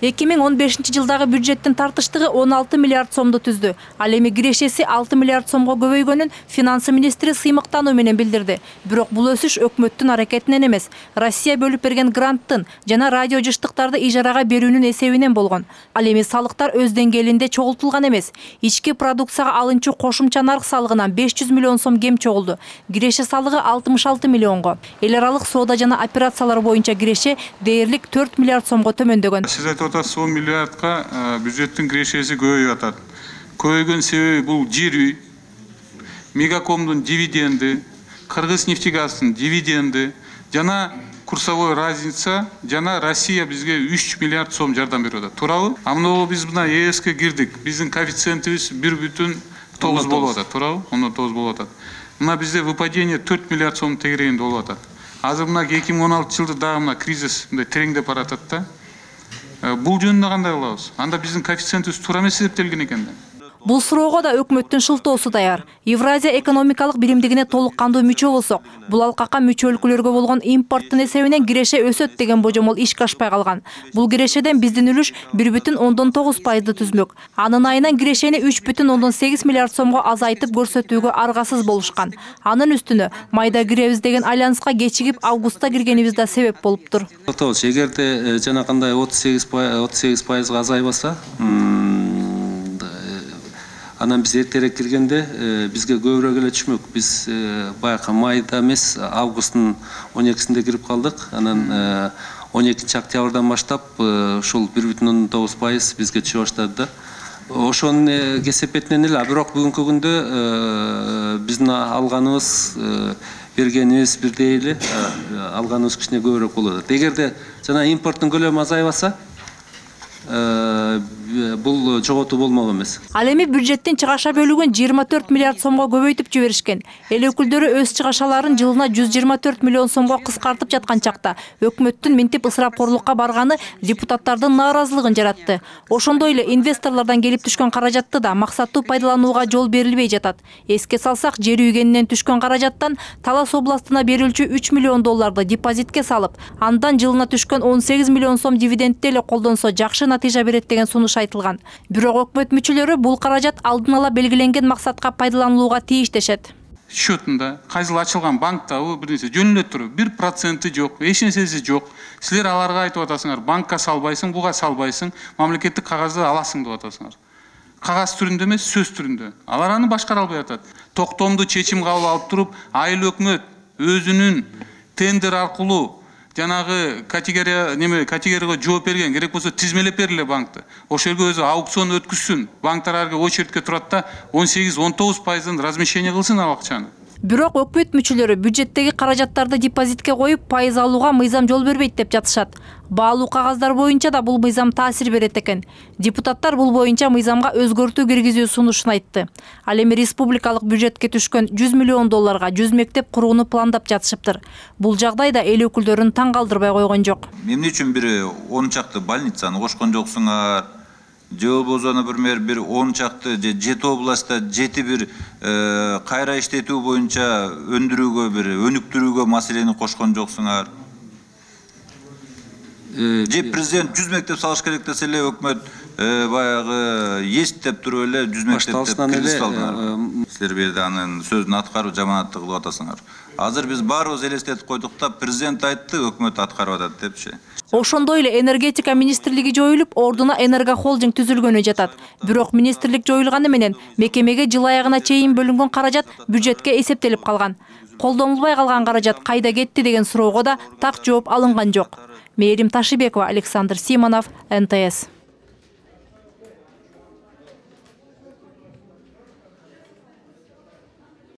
2015-жылдагы бюджеттин тартыштыгы 16 миллиард сомду түздү. Ал эми кирешеси 6 миллиард сомго көбөйгөнүн финансы министри сыймыктануу менен билдирди. Бирок бул өсүш өкмөттүн аракетинен эмес, Россия бөлүп берген гранттын жана радио жыштыктарды ижарага берүүнүн эсебинен болгон. Ал эми салыктар өз деңгээлинде чогултулган эмес. Ички продукцияга алынчу кошумча нарк салыгынан 500 миллион сом кем чогулду. Киреше салыгы 66 миллионго. Эл аралык соода жана операциялар боюнча киреше дээрлик 4 миллиард сомго төмөндөгөн. 10 миллиардка бюджеттин кирешеси көбөйүп атат. Көбөйгөн себеби бул жер үй, Мегакомдун дивиденди, Кыргыз-нефтегаздын дивиденди, жана курсовой разница, жана Россия бизге 3 миллиард сом жардам берип атат. Туурабы? Амно биз мына ЕСке кирдик. Биздин коэффициентибиз 1,9 болуп атат. Туурабы? 10,9 болуп атат. Мына бизде выпадение 4 миллиард сом тегерегинде болуп атат. Азыр мына 2016 жылда дагы мына кризис мындай тереңдеп баратат да. Бул жөнүндө кандай кылабыз? Анда биздин коэффициентибиз туура эмес эсептелген экен да. Бул суроого да өкмөттүн шылтоосу даяр. Евразия экономикалык биримдигине толук кандуу мүчө болсок, бул алкакка мүчө өлкөлөргө болгон импорттун эсебинен киреше өсөт деген божомол ишке ашпай калган. Бул кирешеден биздин үлүш 1,9% түзмөк. Анын айынан кирешени 3,8 миллиард сомго азайтып көрсөтүүгө аргасыз болушкан. Анын үстүнө майда киребиз деген альянска кечигип августта киргенибиз да себеп болуптур. Эгерде жана кандай 38% азайбаса, анан биз эртерээк киргенде бизге көбүрөөк эле түшмөк. Биз баягы майда эмес, августтун 12-синде кирип калдык. Анан 12-октябрдан баштап ушул 1,9% бизге түшө баштады да. Ошонун кесепетинен эле, бирок бүгүнкү күндө биздин алганыбыз, бергенибиз бирдей эле, алганыбыз кичине көбүрөөк болуп атат. Эгерде жана импорттун көлөмү азайбаса, бул жоготуу болмок эмес. Ал эми бюджеттин чыгаша бөлүгүн 24 миллиард сомго көбөйтүп жиберишкен. Эл өкүлдөрү өз чыгашаларын жылына 124 миллион сомго кыскартып жаткан чакта өкмөттүн минтип ысырапкорлукка барганы депутаттардын нааразылыгын жаратты. Ошондой эле инвесторлордон келип түшкөн каражатты да максаттуу пайдаланууга жол берилбей жатат. Эске салсак, жер үйгенинен түшкөн каражаттан Талас областына берилчү 3 миллион долларды депозитке салып, андан жылына түшкөн 18 миллион сом дивидендти эле колдонсо жакшы натыйжа берет деген сунуш айтылган. Бирок өкмөт мүчөлөрү бул каражат алдын ала белгиленген максатка пайдаланылууга тийиш дешет. Счетунда кайсыл ачылган банкта бир нерсе жөнүнө туруп 1% жок, эч нерсеси жок. Силер аларга айтып атасыңар, банкка салбайсың, буга салбайсың, мамлекеттик кагазды аласың деп атасыңар. Кагаз түрүндө эмес, сөз түрүндө. Алар аны башкара албай атат. Токтомдуу чечим кабыл алып туруп, айыл өкмөт өзүнүн тендер аркылуу жанагы категорияга жооп берген, керек болсо тизмелеп бериле банкты. Ошол жерге өзү аукцион өткүзсүн. Банктар арга очередке турат да 18-19% размещение кылсын ал акчаны. Бирок өкмөт мүчөлөрү бюджеттеги каражаттарды депозитке коюп, пайыз алууга мыйзам жол бербейт деп жатышат. Баалуу кагаздар боюнча да бул мыйзам таасир берет экен. Депутаттар бул боюнча мыйзамга өзгөртүү киргизүү сунушун айтты. Ал эми республикалык бюджетке түшкөн 100 миллион долларга 100 мектеп курууну пландап жатышыптыр. Бул жагдайда эл өкүлдөрүн таң калтырбай койгон жок. Эмне үчүн бир 10 чакты больницаны кошкон жоксуңар? Же болбосо бир 10 чакты 7 областта 7 бир кайра иштетүү боюнча өндүрүүгө бир өнүктүрүүгө маселени кошкон жоксуңар? Же президент 100 мектеп салыш керек десе эле өкмөт баягы есть деп туруп эле 100 мектепти киргизип алдыңар. Силер берде анын сөзүн аткарып жаманатты кылып атасыңар. Азыр биз баарыбыз элестетип койдук да, президент айтты, өкмөт аткарып атат депчи. Ошондой эле энергетика министрлиги жоюлуп, ордуна энергохолдинг түзүлгөнү жатат. Бирок министрлик жоюлганы менен мекемеге жыл аягына чейин бөлүнгөн каражат бюджетке эсептелип калган. Колдонулбай калган каражат кайда кетти деген суроого да так жооп алынган жок. Мээрим Ташибекова, Александр Симонов, НТС.